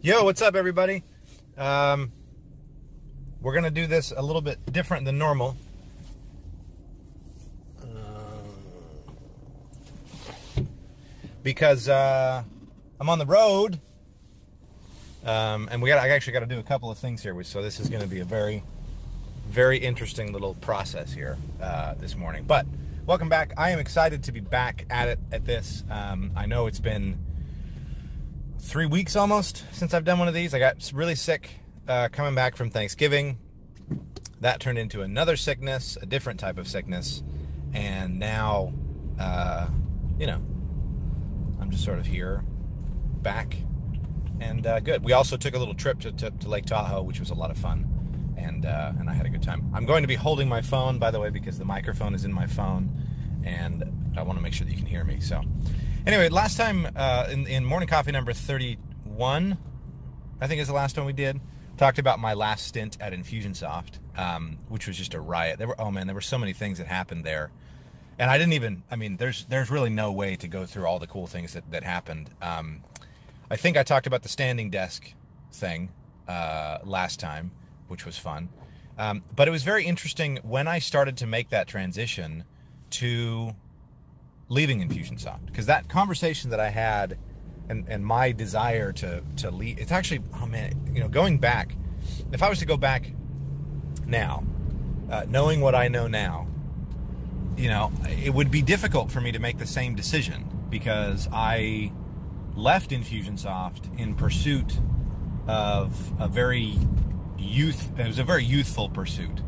Yo, what's up, everybody? We're gonna do this a little bit different than normal. Because I'm on the road, and I actually got to do a couple of things here. So this is going to be a very, very interesting little process here this morning. But welcome back. I am excited to be back at this. I know it's been 3 weeks almost since I've done one of these. I got really sick coming back from Thanksgiving. That turned into another sickness, a different type of sickness, and now, I'm just sort of here, back, and good. We also took a little trip to Lake Tahoe, which was a lot of fun, and I had a good time. I'm going to be holding my phone, by the way, because the microphone is in my phone, and I want to make sure that you can hear me. So, anyway, last time in Morning Coffee number 31, I think is the last one we did, talked about my last stint at Infusionsoft, which was just a riot. There were so many things that happened there. And I didn't even, there's really no way to go through all the cool things that happened. I think I talked about the standing desk thing last time, which was fun. But it was very interesting when I started to make that transition to leaving Infusionsoft. Because that conversation that I had and my desire to leave, it's actually, going back, if I was to go back now, knowing what I know now, it would be difficult for me to make the same decision because I left Infusionsoft in pursuit of it was a very youthful pursuit.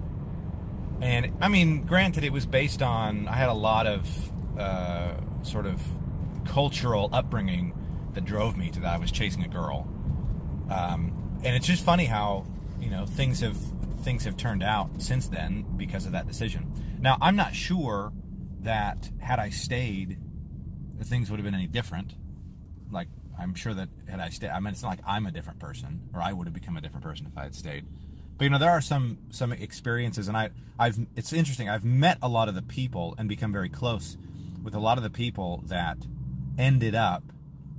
And, granted, it was based on, I had a lot of sort of cultural upbringing that drove me to that. I was chasing a girl. And it's just funny how, things have turned out since then because of that decision. Now, I'm not sure that had I stayed, things would have been any different. Like, I'm sure that had I stayed, it's not like I'm a different person, or I would have become a different person if I had stayed. But, there are some experiences, and it's interesting. I've met a lot of the people and become very close with a lot of the people that ended up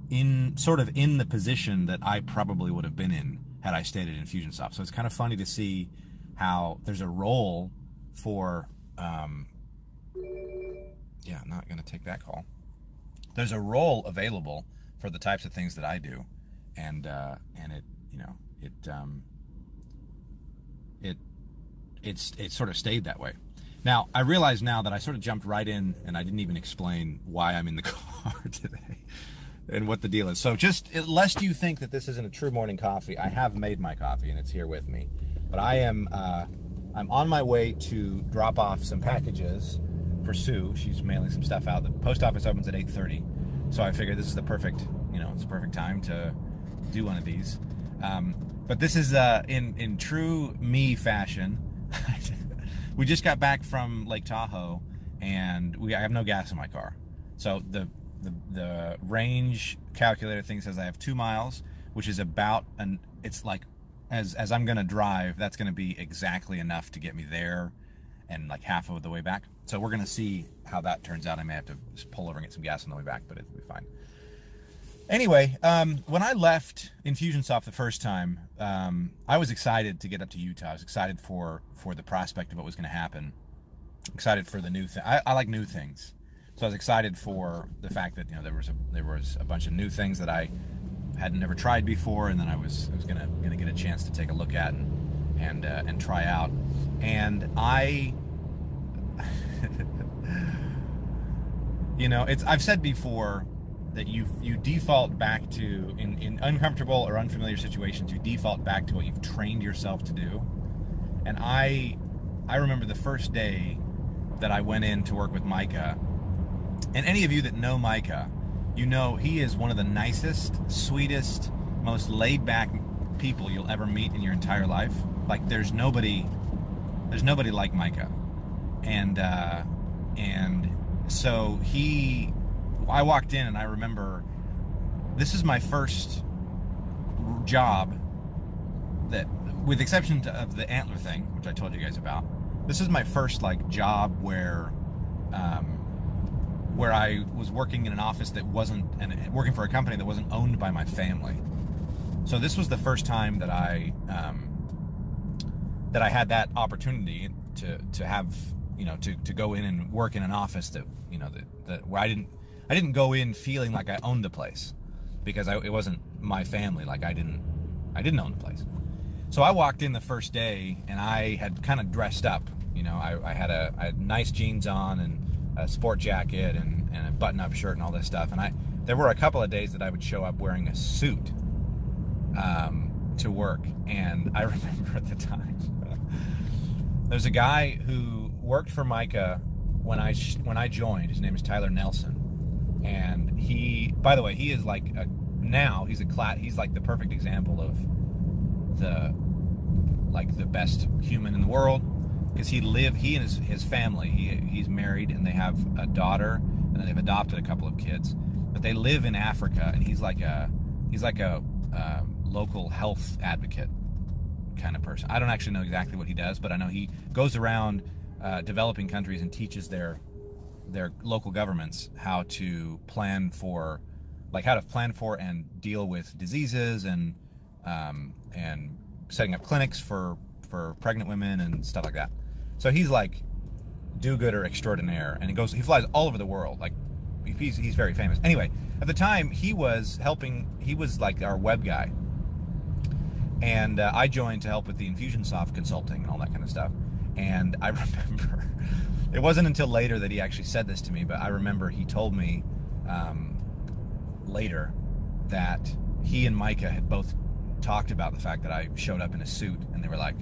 in the position that I probably would have been in had I stayed at Infusionsoft. So it's kind of funny to see how there's a role for, I'm not going to take that call. There's a role available for the types of things that I do, and it sort of stayed that way. Now, I realize now that I sort of jumped right in, and I didn't even explain why I'm in the car today and what the deal is. So just, lest you think that this isn't a true morning coffee, I have made my coffee, and it's here with me. But I'm on my way to drop off some packages for Sue. She's mailing some stuff out. The post office opens at 8:30, so I figured this is the perfect, it's the perfect time to do one of these. But this is in true me fashion. We just got back from Lake Tahoe, and I have no gas in my car. So the range calculator thing says I have 2 miles, which is about it's like, as I'm going to drive, that's going to be exactly enough to get me there and like half of the way back. So we're going to see how that turns out. I may have to just pull over and get some gas on the way back, but it'll be fine. Anyway, when I left Infusionsoft the first time, I was excited to get up to Utah. I was excited for the prospect of what was going to happen. Excited for the new thing. I like new things. So I was excited for the fact that, there was a bunch of new things that I had never tried before, and then I was gonna get a chance to take a look at and try out. And I've said before that you default back to, in uncomfortable or unfamiliar situations, you default back to what you've trained yourself to do. And I remember the first day that I went in to work with Micah, and any of you that know Micah, he is one of the nicest, sweetest, most laid-back people you'll ever meet in your entire life. Like, there's nobody like Micah. And so I walked in, and I remember, this is my first job that, with the exception of the Antler thing, which I told you guys about, this is my first job where I was working in an office that wasn't, and working for a company that wasn't owned by my family. So this was the first time that I had that opportunity to have, you know, to go in and work in an office that, you know, that where I didn't go in feeling like I owned the place, because it wasn't my family. Like I didn't own the place. So I walked in the first day and I had kind of dressed up. You know, I had nice jeans on and a sport jacket and a button-up shirt and all this stuff. And there were a couple of days that I would show up wearing a suit to work. And I remember at the time, there's a guy who worked for Micah when I joined. His name is Tyler Nelson, and he, by the way, he is like he's like the perfect example of the best human in the world, because he and his family, he's married and they have a daughter, and then they've adopted a couple of kids, but they live in Africa, and he's like a local health advocate kind of person. I don't actually know exactly what he does, but I know he goes around developing countries and teaches their local governments how to plan for and deal with diseases and setting up clinics for pregnant women and stuff like that. So he's like do-gooder extraordinaire, and he flies all over the world. Like he's very famous. Anyway, at the time he was like our web guy, and I joined to help with the Infusionsoft consulting and all that kind of stuff. And I remember, it wasn't until later that he actually said this to me, but I remember he told me later that he and Micah had both talked about the fact that I showed up in a suit, and they were like,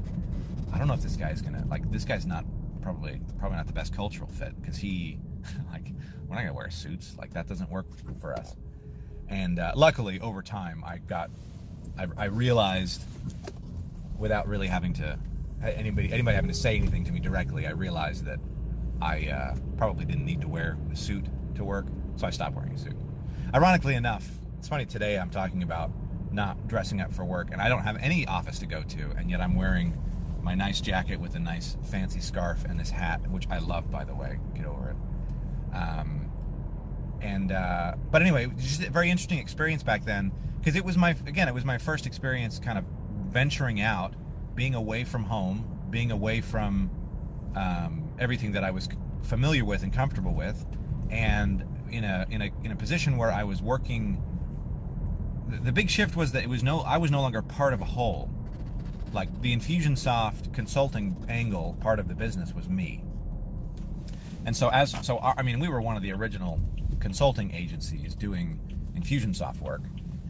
I don't know if this guy's not probably not the best cultural fit, because he like, we're not gonna wear suits, like that doesn't work for us. And luckily over time I realized, without really having to anybody having to say anything to me directly, I realized that I probably didn't need to wear a suit to work, so I stopped wearing a suit. Ironically enough, it's funny, today I'm talking about not dressing up for work, and I don't have any office to go to, and yet I'm wearing my nice jacket with a nice fancy scarf and this hat, which I love, by the way. Get over it. But anyway, it was just a very interesting experience back then, because it was my first experience kind of venturing out, being away from home, being away from everything that I was familiar with and comfortable with, and in a position where I was working. The big shift was that I was no longer part of a whole. Like the Infusionsoft consulting angle part of the business was me. And we were one of the original consulting agencies doing Infusionsoft work.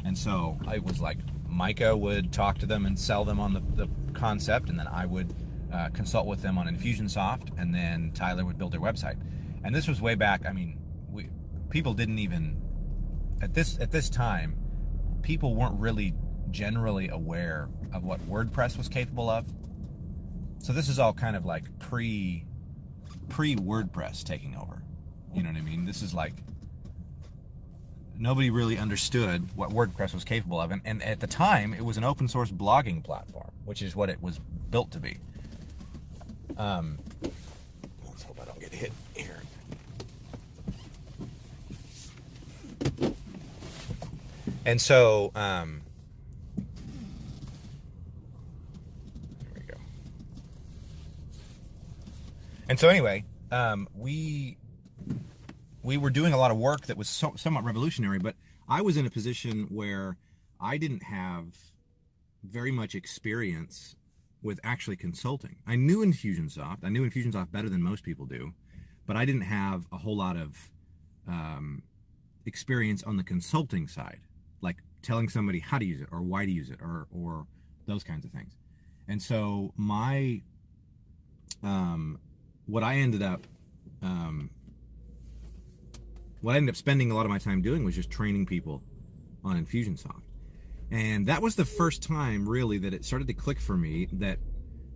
And so I was like, Micah would talk to them and sell them on the concept, and then I would consult with them on Infusionsoft, and then Tyler would build their website. And this was way back. I mean, people didn't even at this time, people weren't really generally aware of what WordPress was capable of. So this is all kind of like pre WordPress taking over. You know what I mean? This is like, nobody really understood what WordPress was capable of. And at the time, it was an open source blogging platform, which is what it was built to be. Let's hope I don't get hit here. And so, there we go. And so anyway, we were doing a lot of work that was somewhat revolutionary, but I was in a position where I didn't have very much experience with actually consulting. I knew Infusionsoft better than most people do, but I didn't have a whole lot of experience on the consulting side, like telling somebody how to use it or why to use it or those kinds of things. And so what I ended up spending a lot of my time doing was just training people on Infusionsoft. And that was the first time really that it started to click for me that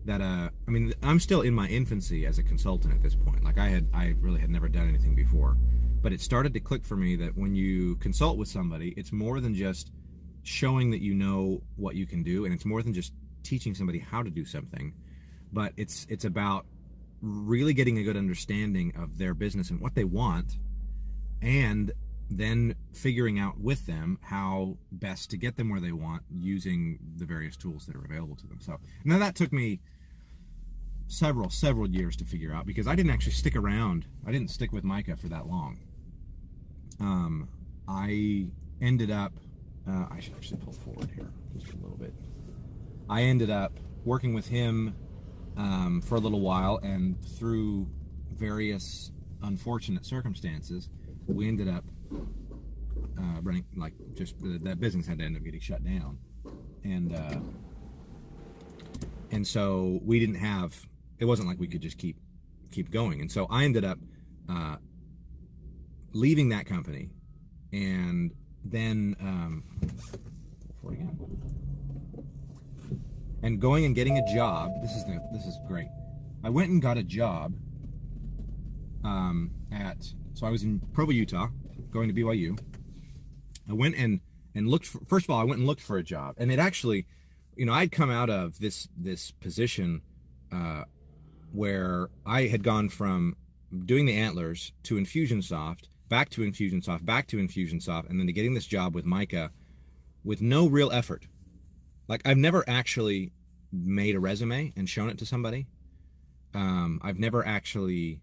I mean, I'm still in my infancy as a consultant at this point. Like I really had never done anything before, but it started to click for me that when you consult with somebody, it's more than just showing that you know what you can do, and it's more than just teaching somebody how to do something, but it's about really getting a good understanding of their business and what they want, and then figuring out with them how best to get them where they want using the various tools that are available to them. So now that took me several years to figure out, because I didn't actually stick around. I didn't stick with Micah for that long. I ended up, I should actually pull forward here just a little bit. I ended up working with him for a little while, and through various unfortunate circumstances, we ended up running, like, just that business had to end up getting shut down, and so we didn't have. It wasn't like we could just keep going, and so I ended up leaving that company, and then and going and getting a job. This is great. I went and got a job so I was in Provo, Utah, going to BYU. I went and looked for, first of all, I went and looked for a job, and it actually, I'd come out of this position where I had gone from doing the Antlers to Infusionsoft, back to Infusionsoft, back to Infusionsoft, and then to getting this job with Micah with no real effort. Like, I've never actually made a resume and shown it to somebody. I've never actually,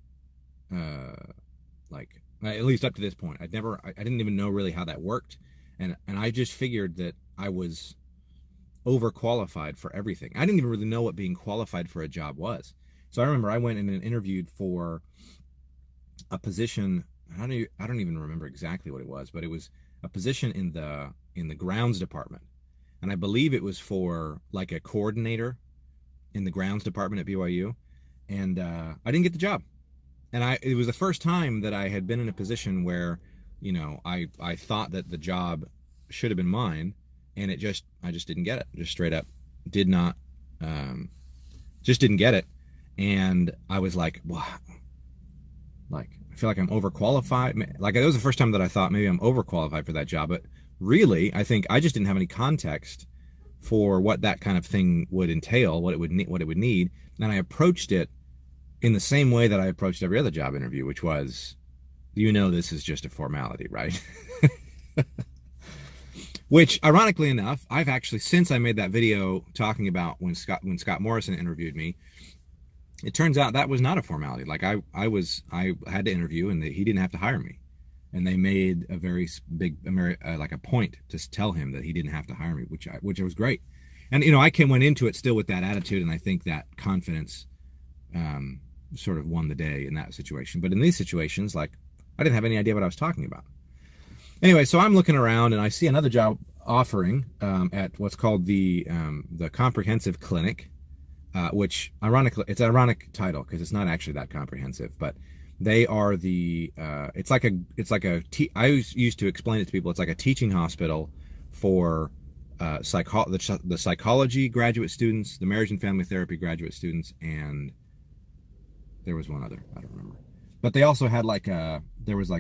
at least up to this point, I didn't even know really how that worked. And I just figured that I was overqualified for everything. I didn't even really know what being qualified for a job was. So I remember I went in and interviewed for a position. I don't even remember exactly what it was, but it was a position in the grounds department. And I believe it was for like a coordinator in the grounds department at BYU. And I didn't get the job. And it was the first time that I had been in a position where, I thought that the job should have been mine, and I just didn't get it. Just straight up did not, just didn't get it. And I was like, wow, like, I feel like I'm overqualified. Like, it was the first time that I thought maybe I'm overqualified for that job. But really, I think I just didn't have any context for what that kind of thing would entail, what it would need. And I approached it in the same way that I approached every other job interview, which was, this is just a formality, right? Which, ironically enough, I've actually, since I made that video talking about when Scott Morrison interviewed me, it turns out that was not a formality. Like, I had to interview, and he didn't have to hire me. And they made a very big, like, a point to tell him that he didn't have to hire me, which was great. And, I went into it still with that attitude, and I think that confidence sort of won the day in that situation. But in these situations, like, I didn't have any idea what I was talking about. Anyway, so I'm looking around, and I see another job offering at what's called the Comprehensive Clinic, which, ironically, it's an ironic title because it's not actually that comprehensive, but they are I used to explain it to people. It's like a teaching hospital for the psychology graduate students, the marriage and family therapy graduate students, and there was one other, I don't remember. But they also had there was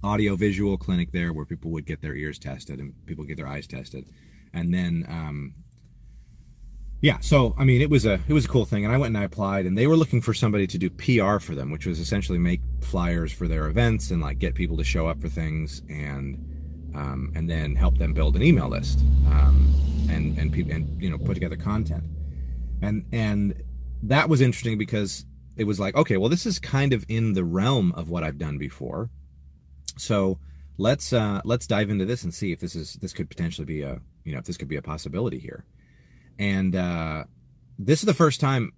audio visual clinic there where people would get their ears tested and people get their eyes tested. And then, so, I mean, it was a cool thing. And I went and I applied, and they were looking for somebody to do PR for them, which was essentially make flyers for their events and, like, get people to show up for things, and then help them build an email list, and put together content. And that was interesting because it was like, okay, well, this is kind of in the realm of what I've done before. So let's dive into this and see if this could potentially be if this could be a possibility here. And this is the first time,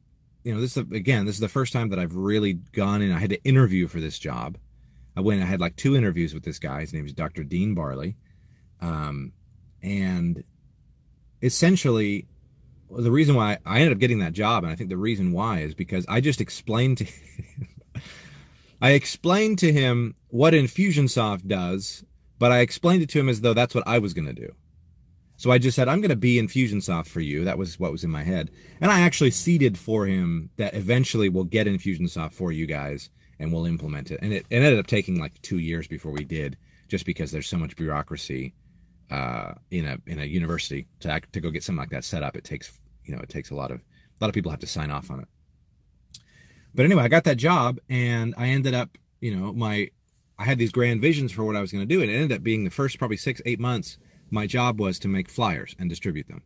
this is the first time that I've really gone in. I had to interview for this job. I had like 2 interviews with this guy. His name is Dr. Dean Barley. And essentially, the reason why I ended up getting that job, and I think the reason why, is because I just explained to him, what Infusionsoft does, but I explained it to him as though that's what I was going to do. So I just said, I'm going to be Infusionsoft for you. That was what was in my head. And I actually seeded for him that eventually we'll get Infusionsoft for you guys and we'll implement it. And it ended up taking like 2 years before we did, just because there's so much bureaucracy in a university to go get something like that set up. It takes a lot of people have to sign off on it. But anyway, I got that job, and I ended up, I I had these grand visions for what I was going to do, and it ended up being the first probably 6-8 months. My job was to make flyers and distribute them.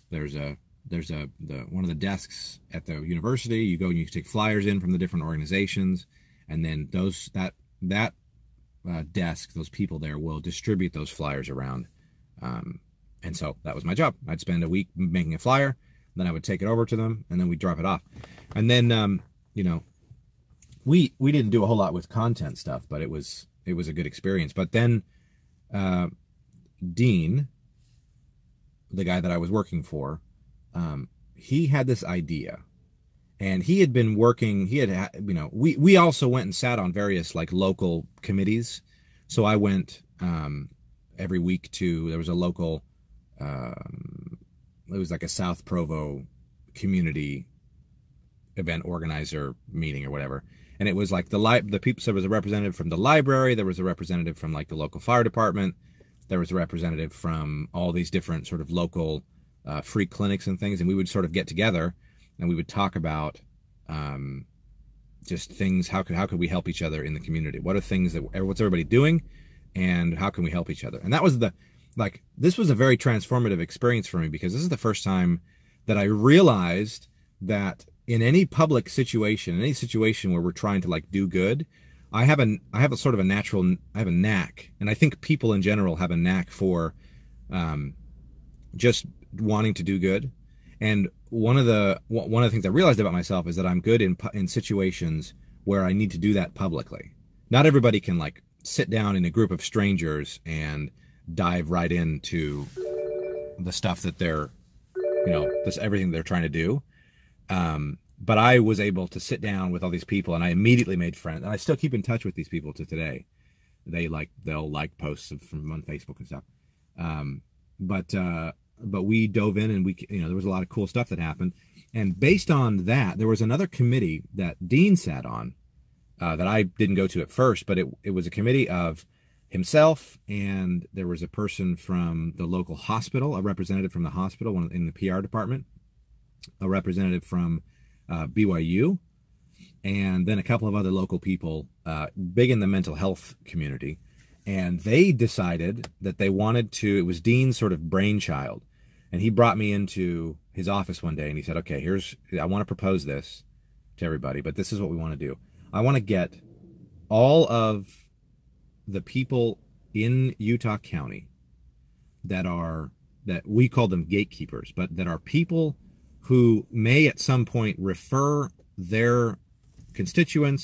There's one of the desks at the university. You go and you take flyers in from the different organizations, and then that desk, those people there will distribute those flyers around. And so that was my job. I'd spend a week making a flyer, then I would take it over to them, and then we'd drop it off. And then you know, we didn't do a whole lot with content stuff, but it was a good experience. But then Dean, the guy that I was working for, he had this idea, and he had been working, we also went and sat on various like local committees. So I went every week there was a local, it was like a South Provo community event organizer meeting or whatever. And it was like the people, so there was a representative from the library, there was a representative from like the local fire department, there was a representative from all these different sort of local free clinics and things, and we would sort of get together and we would talk about just things, how could we help each other in the community? What are things what's everybody doing, and how can we help each other? And that was this was a very transformative experience for me, because this is the first time that I realized that in any public situation, in any situation where we're trying to like do good, I have a sort of a knack, and I think people in general have a knack for just wanting to do good. And one of the things I realized about myself is that I'm good in situations where I need to do that publicly. Not everybody can like sit down in a group of strangers and dive right into the stuff that they're, everything they're trying to do. But I was able to sit down with all these people, and I immediately made friends, and I still keep in touch with these people to today. They'll like posts from on Facebook and stuff. But we dove in, and there was a lot of cool stuff that happened. And based on that, there was another committee that Dean sat on that I didn't go to at first, but it was a committee of himself, and there was a person from the local hospital, a representative from the hospital, one in the PR department, a representative from BYU, and then a couple of other local people big in the mental health community. And they decided that they wanted to, it was Dean's sort of brainchild. And he brought me into his office one day and he said, okay, I want to propose this to everybody, but this is what we want to do. I want to get all of the people in Utah County that we call them gatekeepers, but that are people who may at some point refer their constituents